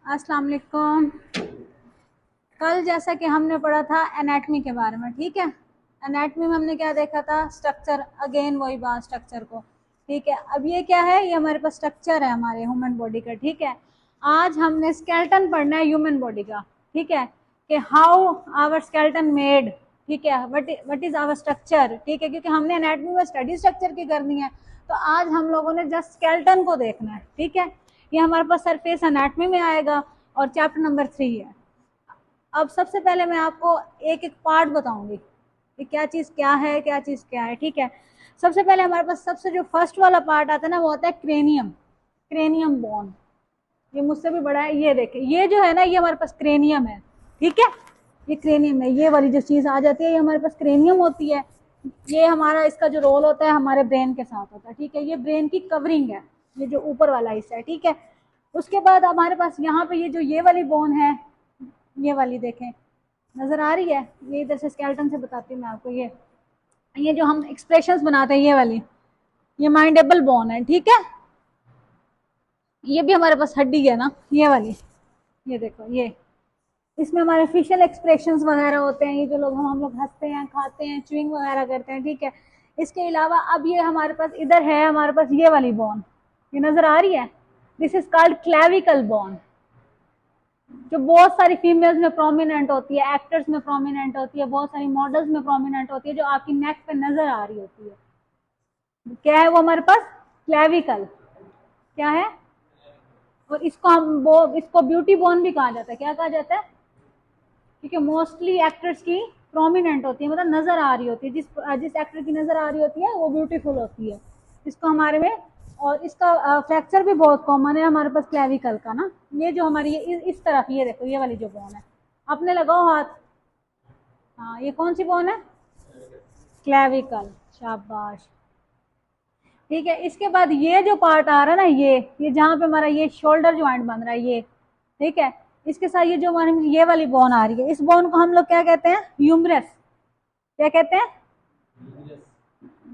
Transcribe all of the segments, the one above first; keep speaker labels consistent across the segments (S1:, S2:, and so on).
S1: अस्सलाम वालेकुम। कल जैसा कि हमने पढ़ा था एनाटमी के बारे में, ठीक है। एनाटमी में हमने क्या देखा था? स्ट्रक्चर, अगेन वही बात स्ट्रक्चर को, ठीक है। अब ये क्या है? ये हमारे पास स्ट्रक्चर है हमारे ह्यूमन बॉडी का, ठीक है। आज हमने स्केलेटन पढ़ना है ह्यूमन बॉडी का, ठीक है, कि हाउ आवर स्केलेटन मेड, ठीक है, व्हाट इज आवर स्ट्रक्चर, ठीक है। क्योंकि हमने एनाटमी में स्टडी स्ट्रक्चर की करनी है, तो आज हम लोगों ने जस्ट स्केलेटन को देखना है, ठीक है। ये हमारे पास सरफेस एनाटमी में आएगा और चैप्टर नंबर 3 है। अब सबसे पहले मैं आपको एक एक पार्ट बताऊंगी कि क्या चीज़ क्या है, क्या चीज़ क्या है, ठीक है। सबसे पहले हमारे पास सबसे जो फर्स्ट वाला पार्ट आता है ना, वो होता है क्रेनियम। क्रेनियम बोन, ये मुझसे भी बड़ा है। ये देखें, ये जो है ना, ये हमारे पास क्रेनियम है, ठीक है। ये क्रेनियम है, ये वाली जो चीज़ आ जाती है, ये हमारे पास क्रेनियम होती है। ये हमारा, इसका जो रोल होता है हमारे ब्रेन के साथ होता है, ठीक है। ये ब्रेन की कवरिंग है, ये जो ऊपर वाला हिस्सा है, ठीक है। उसके बाद हमारे पास यहाँ पे ये जो ये वाली बोन है, ये वाली देखें, नजर आ रही है? ये इधर से स्केलेटन से बताती हूँ मैं आपको। ये जो हम एक्सप्रेशंस बनाते हैं, ये वाली, ये माइंडेबल बोन है, ठीक है। ये भी हमारे पास हड्डी है ना, ये वाली, ये देखो, ये इसमें हमारे फेशियल एक्सप्रेशंस वगैरह होते हैं। ये जो लोग हम लोग हंसते हैं, खाते हैं, च्युइंग वगैरह करते हैं, ठीक है। इसके अलावा अब ये हमारे पास इधर है, हमारे पास ये वाली बोन, ये नजर आ रही है? This is called clavicle bone, जो बहुत सारी फीमेल्स में प्रोमिनेंट होती है, एक्टर्स में प्रोमिनेंट होती है, बहुत सारी मॉडल्स में प्रोमिनेंट होती है, जो आपकी नेक पे नजर आ रही होती है। क्या है वो हमारे पास? क्लेविकल, क्या है? और इसको इसको ब्यूटी बोन भी कहा जाता है। क्या कहा जाता है? क्योंकि मोस्टली एक्टर्स की प्रोमिनेंट होती है, मतलब नजर आ रही होती है। जिस एक्टर की नजर आ रही होती है वो ब्यूटीफुल होती है, इसको हमारे में। और इसका फ्रैक्चर भी बहुत कॉमन है हमारे पास क्लेविकल का ना। ये जो हमारी इस तरफ, ये देखो, ये वाली जो बोन है, अपने लगाओ हाथ। हाँ, ये कौन सी बोन है? क्लेविकल, शाबाश, ठीक है। इसके बाद ये जो पार्ट आ रहा है ना, ये जहाँ पे हमारा ये शोल्डर ज्वाइंट बन रहा है, ये, ठीक है। इसके साथ ये जो हमारी ये वाली बोन आ रही है, इस बोन को हम लोग क्या कहते हैं? ह्यूमरस। क्या कहते हैं?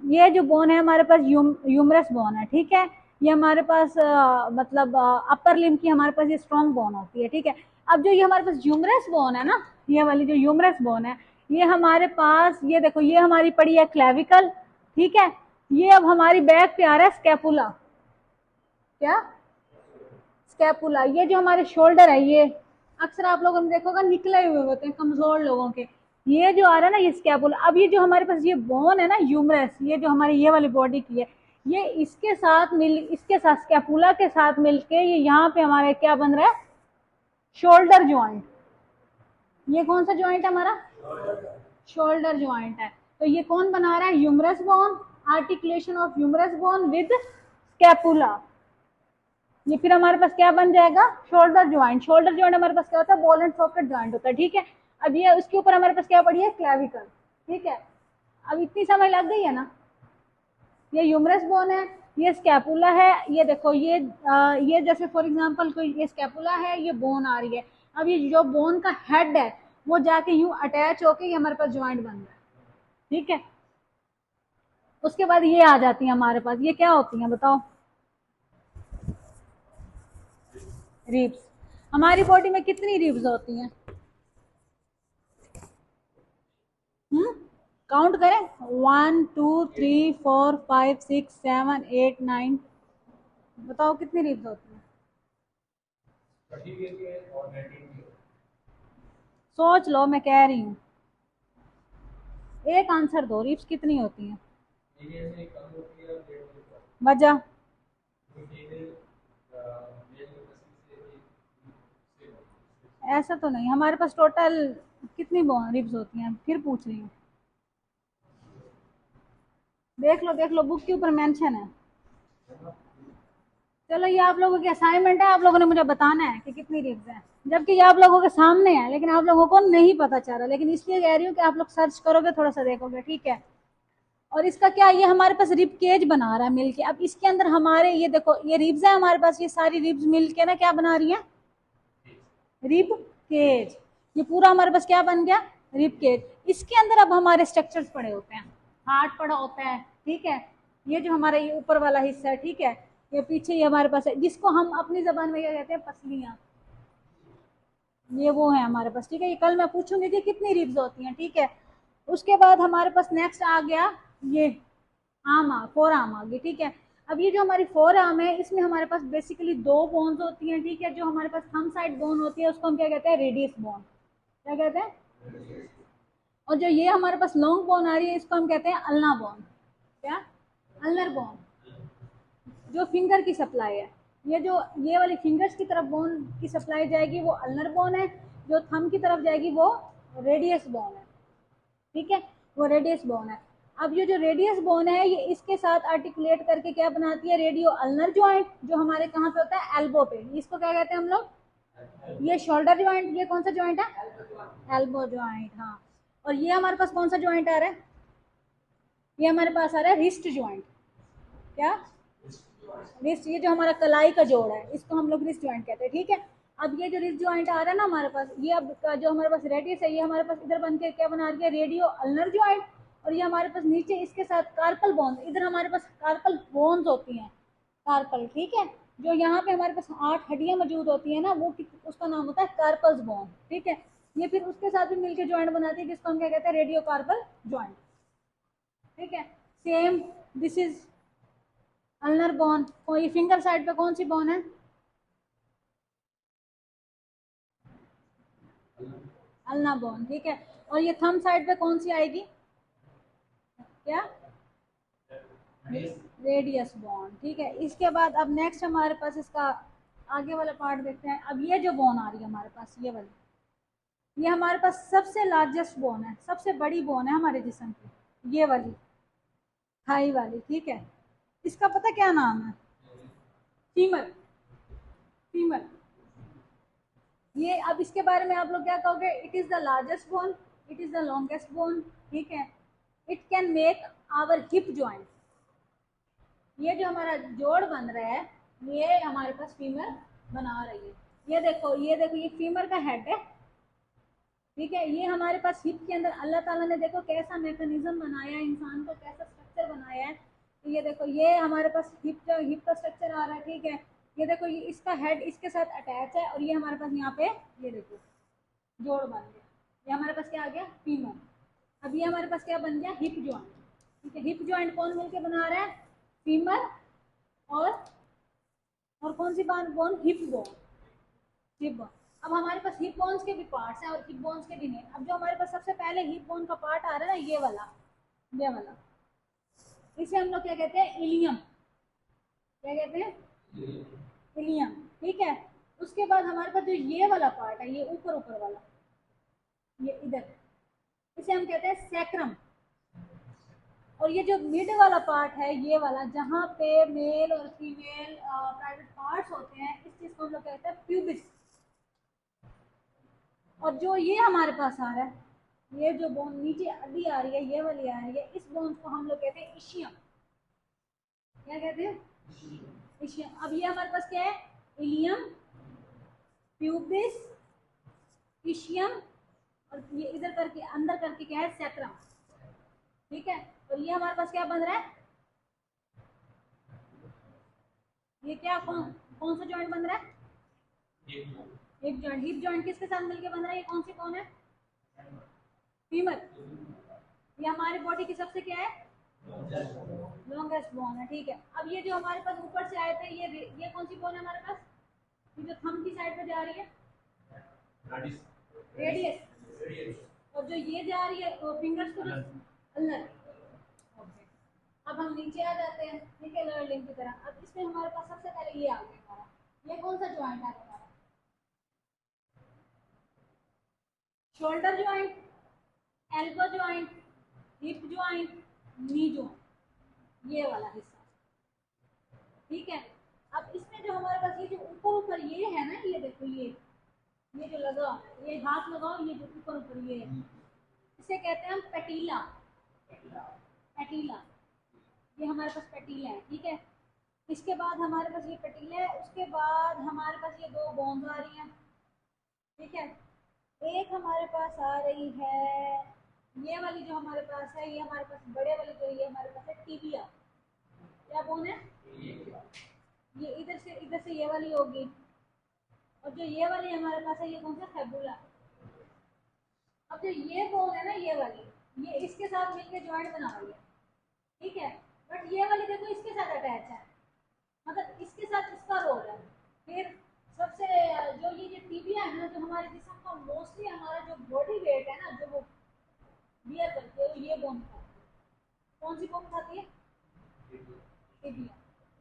S1: ये जो बोन है हमारे पास ह्यूमरस बोन है, ठीक है। ये हमारे पास मतलब अपर लिम्ब की हमारे पास ये स्ट्रॉन्ग बोन होती है, ठीक है। अब जो ये हमारे पास ह्यूमरस बोन है ना, ये वाली जो ह्यूमरस बोन है, ये हमारे पास, ये देखो, ये हमारी पड़ी है क्लेविकल, ठीक है। ये अब हमारी बैक पे आ रहा है स्कैपुला। क्या? स्कैपुला। ये जो हमारे शोल्डर है, ये अक्सर आप लोगों ने देखोगा निकले हुए होते हैं कमजोर लोगों के। ये जो आ रहा है ना, ये स्कैपुला। अब ये जो हमारे पास ये बोन है ना, ह्यूमरस, ये जो हमारी ये वाली बॉडी की है, ये इसके साथ स्कैपुला के साथ मिलके ये यहाँ पे हमारे क्या बन रहा है? Shoulder joint. ये कौन सा ज्वाइंट है हमारा? शोल्डर ज्वाइंट है। तो ये कौन बना रहा है? Humerus bone, articulation of humerus bone with scapula. ये फिर हमारे पास क्या बन जाएगा? Shoulder joint. शोल्डर ज्वाइंट हमारे पास क्या होता है? बॉल एंड सॉकेट ज्वाइंट होता है, ठीक है। अब ये उसके ऊपर हमारे पास क्या पड़ी है? क्लेविकल, ठीक है। अब इतनी समझ लग गई है ना? ये ह्यूमरस बोन है, ये स्कैपुला है, ये देखो, ये जैसे फॉर एग्जांपल कोई ये स्कैपुला है, ये बोन आ रही है। अब ये जो बोन का हेड है, वो जाके यूं अटैच होके ये हमारे पास ज्वाइंट बन रहा है, ठीक है। उसके बाद ये आ जाती है हमारे पास, ये क्या होती है बताओ? रिब्स। हमारी बॉडी में कितनी रिब्स होती हैं? काउंट करें, 1 2 3 4 5 6 7 8 9, बताओ कितनी रिब्स होती हैं? सोच लो, मैं कह रही हूँ, एक आंसर दो, रिब्स कितनी होती हैं? वजह? ऐसा तो नहीं, हमारे पास टोटल कितनी रिब्स होती हैं? फिर पूछ रही हूँ, देख लो बुक के ऊपर मेंशन है। चलो, ये आप लोगों की असाइनमेंट है, आप लोगों ने मुझे बताना है कि कितनी रिब्स हैं, जबकि ये आप लोगों के सामने है, लेकिन आप लोगों को नहीं पता चल रहा। लेकिन इसलिए कह रही हूँ कि आप लोग सर्च करोगे, थोड़ा सा देखोगे, ठीक है। और इसका क्या, ये हमारे पास रिब केज बना रहा है मिलके। अब इसके अंदर हमारे, ये देखो, ये रिब्स है हमारे पास, ये सारी रिब्स मिलके ना क्या बना रही है? Rib cage. ये पूरा हमारे पास क्या बन गया? Rib cage. इसके अंदर अब हमारे स्ट्रक्चर्स पड़े होते हैं, हार्ट पड़ा होता है, ठीक है। ये जो हमारा ये ऊपर वाला हिस्सा है, ठीक है, ये पीछे ये हमारे पास है, जिसको हम अपनी जबान में क्या कहते हैं? पसलियां। ये वो है हमारे पास, ठीक है। ये कल मैं पूछूंगी कि कितनी रिब्स होती हैं, ठीक है। उसके बाद हमारे पास नेक्स्ट आ गया ये फोर आर्म आ गई, ठीक है। अब ये जो हमारी फोर आर्म है, इसमें हमारे पास बेसिकली दो बोन्स होती हैं, ठीक है। जो हमारे पास थंब साइड बोन होती है उसको हम क्या कहते हैं, रेडियस बोन, क्या कहते हैं। और जो ये हमारे पास लॉन्ग बोन आ रही है इसको हम कहते हैं अल्ना बोन, क्या, अल्नर बोन, जो फिंगर की सप्लाई है। ये जो ये वाली फिंगर्स की तरफ बोन की सप्लाई जाएगी वो अल्नर बोन है, जो थंब की तरफ जाएगी वो रेडियस बोन है, ठीक है, वो रेडियस बोन है। अब ये जो रेडियस बोन है ये इसके साथ आर्टिकुलेट करके क्या बनाती है, रेडियो अल्नर ज्वाइंट, जो हमारे कहाँ पे होता है, एल्बो पे। इसको क्या कहते हैं हम लोग, ये शोल्डर ज्वाइंट। ये कौन सा ज्वाइंट है, एल्बो ज्वाइंट, हाँ। और ये हमारे पास कौन सा ज्वाइंट आ रहा है, ये हमारे पास आ रहा है रिस्ट ज्वाइंट, क्या, रिस्ट। ये जो हमारा कलाई का जोड़ है इसको हम लोग रिस्ट ज्वाइंट कहते हैं, ठीक है। अब ये जो रिस्ट ज्वाइंट आ रहा है ना हमारे पास, ये अब जो हमारे पास रेडियस है ये हमारे पास इधर बन के क्या बना रही है, रेडियो अल्नर ज्वाइंट। और ये हमारे पास नीचे इसके साथ कार्पल बोन्स, इधर हमारे पास कार्पल बोन्स होती हैं, कार्पल, ठीक है। जो यहाँ पे हमारे पास 8 हड्डियां मौजूद होती है ना, वो उसका नाम होता है कार्पल्स बोन, ठीक है। ये फिर उसके साथ भी मिलकर ज्वाइंट बनाती है जिसको हम क्या कहते हैं, रेडियो कार्पल ज्वाइंट, ठीक है। Same this is ulnar bone. और ये फिंगर साइड पे कौन सी बोन है, अल्ना बोन, ठीक है। और ये थंब साइड पे कौन सी आएगी, क्या, रेडियस बोन, ठीक है। इसके बाद अब नेक्स्ट हमारे पास इसका आगे वाला पार्ट देखते हैं। अब ये जो बोन आ रही है हमारे पास, ये वाली, ये हमारे पास सबसे लार्जेस्ट बोन है, सबसे बड़ी बोन है हमारे जिस्म की, ये वाली थाई वाली, ठीक है। इसका पता क्या नाम है, फीमर, फीमर। ये अब इसके बारे में आप लोग क्या कहोगे, it is the largest bone, it is the longest bone, ठीक है। It can make our hip joint. ये जो हमारा जोड़ बन रहा है ये हमारे पास फीमर बना रही है। ये देखो, ये देखो, ये फीमर का हेड है, ठीक है। ये हमारे पास हिप के अंदर अल्लाह ताला ने देखो कैसा मैकेनिज्म बनाया है, इंसान को कैसा स्ट्रक्चर बनाया है। तो ये देखो, ये हमारे पास हिप का स्ट्रक्चर आ रहा है, ठीक है। ये देखो, ये इसका हेड इसके साथ अटैच है और ये हमारे पास यहाँ पे, ये देखो जोड़ बन गया। ये हमारे पास क्या आ गया, फीमर। अब ये हमारे पास क्या बन गया, हिप ज्वाइंट, ठीक है। हिप ज्वाइंट कौन मिलके बना रहा है, फीमर और कौन सी bone, hip bone, hip bone. अब हमारे पास हिप बोन्स के भी पार्ट्स हैं और हिप बोन्स के भी नहीं। अब जो हमारे पास सबसे पहले हिप बोन का पार्ट आ रहा है ना, ये वाला, इसे हम लोग क्या कहते हैं, इलियम, क्या कहते हैं, इलियम, ठीक है। उसके बाद हमारे पास जो ये वाला पार्ट है, ये ऊपर ऊपर वाला, ये इधर, इसे हम कहते हैं सैक्रम। और ये जो मिड वाला पार्ट है, ये वाला जहाँ पे मेल और फीमेल प्राइवेट पार्ट्स होते हैं, इस चीज को हम लोग कहते हैं प्यूबिस। और जो ये हमारे पास आ रहा है, ये जो बोन नीचे अड्डी आ रही है, ये वाली आ रही है, इस बोन को हम लोग कहते हैं इशियम, क्या कहते हैं, इशियम। अब ये हमारे पास क्या है, इलियम, प्यूबिस, इशियम, और ये इधर करके अंदर करके क्या है, सैक्रम, ठीक है। और ये हमारे पास क्या बन रहा है, ये क्या, कौन सा जॉइंट बन रहा है, हिप जॉइंट। हिप जॉइंट किसके साथ मिलके बन रहा है, ये कौन सी बोन है, फीमर। ये हमारी बॉडी की सबसे क्या है, लॉन्गेस्ट बोन है, ठीक है। अब ये जो हमारे पास ऊपर से आए थे, ये कौन सी बोन है हमारे पास, ये जो थंब की साइड पे जा रही है, रेडियस। और जो ये जा रही है वो फिंगर्स को, अल्नर। अब हम नीचे आ जाते हैं, ठीक है, लोअर लिम्ब की तरह। अब इसमें हमारे पास सबसे पहले ये आ गया हमारा, ये कौन सा ज्वाइंट है हमारा, shoulder joint, elbow joint, hip joint, knee joint, ये वाला हिस्सा, ठीक है। अब इसमें जो हमारे पास ये जो ऊपर ऊपर ये है ना, ये देखो, ये जो लगा, ये हाथ लगाओ, ये जो ऊपर ऊपर ये है, इसे कहते हैं हम पैटीला, पैटीला। ये हमारे पास पैटीला है, ठीक है। इसके बाद हमारे पास ये पैटीला है, उसके बाद हमारे पास ये दो बोन्स आ रही हैं, ठीक है। एक हमारे पास आ रही है, ये वाली जो हमारे पास है, ये हमारे पास बड़े वाली जो ये हमारे पास है, टिबिया, क्या बोन है, ये इधर से ये वाली होगी, और जो ये वाली हमारे पास है ये कौन सा, फेबुला। अब जो ये बोन है ना, ये वाली, ये इसके साथ मिलकर ज्वाइंट बना रही है, ठीक है। बट ये वाली देखो इसके साथ अटैच है, मतलब इसके साथ इसका रोल है। फिर सबसे जो ये टिबिया है ना, जो हमारे जिसम का मोस्टली हमारा जो बॉडी वेट है ना, जो वो बियर करती है, वो ये बोन खाती है। कौन सी बोन खाती है, टिबिया,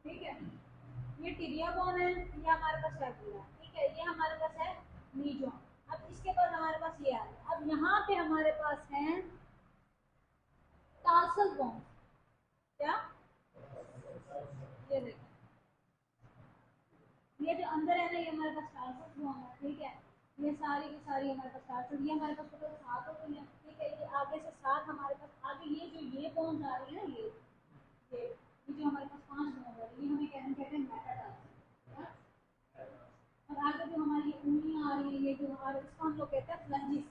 S1: ठीक है। ये टिबिया बोन है, ये हमारे पास फेबुला, ठीक है। ये हमारे पास है नी जोन। अब इसके बाद हमारे पास ये आ गया। अब यहाँ पे हमारे पास है टार्सल बोन। क्या, ये देखो, ये जो अंदर है ना, ये हमारे पास टार्सल बोन है, ठीक है। ये सारी की सारी हमारे पास टार्सल, ये हमारे पास टोटल 7 होती है, ठीक है। ये आगे से 7 हमारे पास आगे, ये जो ये बोन आ रही है ना, ये जो हमारे पास 5 बोन आ रही है, ये हमें कहते हैं मेटाटार्सल। और आगे जो हमारी उंगलियां आ रही है, ये जो आ रही है, इसको हम लोग कहते हैं फ्लंजिस।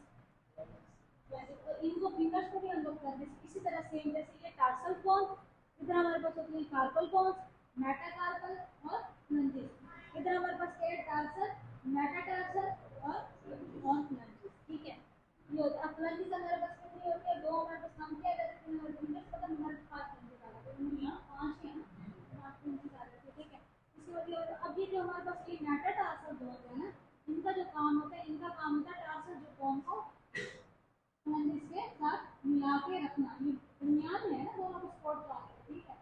S1: तो इनको फिंगर्स को भी हम लोग करते हैं इसी तरह सेम, जैसे ये टार्सल बोन, इधर हमारे पास होती है कार्पल बोन, मेटाकार्पल और फ्लंजिस। इधर हमारे पास क्या है, टार्सल, मेटाटार्सल और फ्लंजिस, ठीक है। ये होता है। फ्लंजिस हमारे पास कितनी होती है, दो हमारे पास हम क्या करते हैं, हमारे फिंगर्स मतलब हमारे 5 फ्लंजिस आ जाते हैं, उंगलियां 5 है ना, 5 फ्लंजिस आ जाते हैं, ठीक है। इसके बाद ये अब ये जो हमारे पास ये मेटाटार्सल बोन है ना, इनका जो काम होता है, इनका काम होता है टार्सल जो बोन को इसके साथ मिला के रखना, ये बुनियाद है ना दोनों को सपोर्ट करना, ठीक है।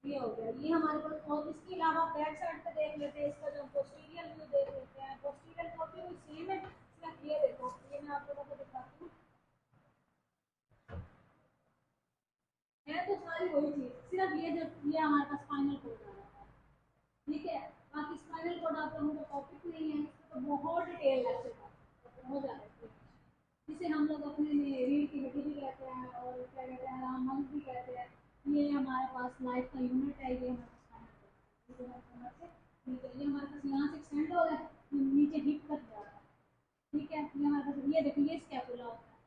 S1: ये हो गया, ये हमारे पास। और इसके अलावा बैक साइड पे देख लेते हैं, इसका जो पोस्टीरियर व्यू देख लेते हैं। पोस्टीरियर का व्यू सेम है, सिर्फ ये देखो, ये मैं आप लोगों को दिखाती हूँ, है तो सारी वही चीज, सिर्फ ये जो ये हमारे पास फाइनल कोड आ रहा है, ठीक है। बाकी स्पाइनल कोड आप लोगों को टॉपिक नहीं है, इसको तो बहुत डिटेल लेक्चर का बहुत ज़्यादा, जिसे हम लोग अपने में रीढ़ की हड्डी भी कहते हैं और क्या कहते हैं, मंस भी कहते हैं। ये हमारे पास लाइफ का यूनिट है, ये हमारे पास ये हमारे पास यहाँ से एक्सटेंड हो रहा है, नीचे हिप तक जा रहा है, ठीक है। ये हमारे पास, ये देखो ये स्कैपुला होता है,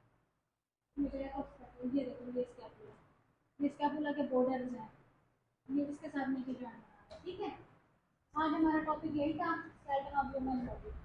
S1: ये देखो ये स्कैपुला, ये स्कैपुला के बॉर्डर्स हैं, ये इसके साथ नीचे ज्वाइन हो रहा है, ठीक है। आज हमारा टॉपिक यही था, स्केलेटन ऑफ ह्यूमन बॉडी।